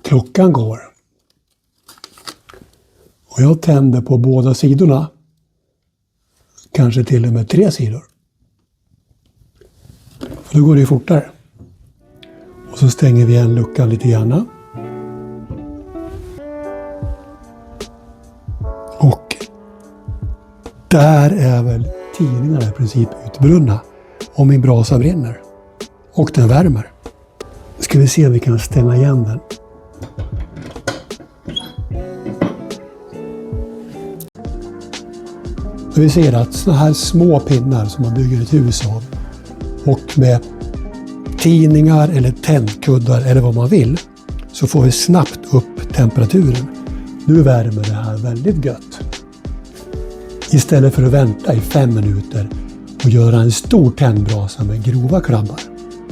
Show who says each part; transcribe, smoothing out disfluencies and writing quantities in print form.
Speaker 1: Klockan går. Och jag tänder på båda sidorna. Kanske till och med 3 sidor. För då går det ju fortare. Och så stänger vi igen luckan lite grann. Och där är väl tidningarna i princip utbrunna. Om min brasa brinner. Och den värmer. Ska vi se om vi kan stänga igen den. Vi ser att såna här små pinnar som man bygger ett hus av och med tidningar eller tändkuddar eller vad man vill så får vi snabbt upp temperaturen. Nu värmer det här väldigt gött. Istället för att vänta i 5 minuter och göra en stor tändbrasa med grova klabbar.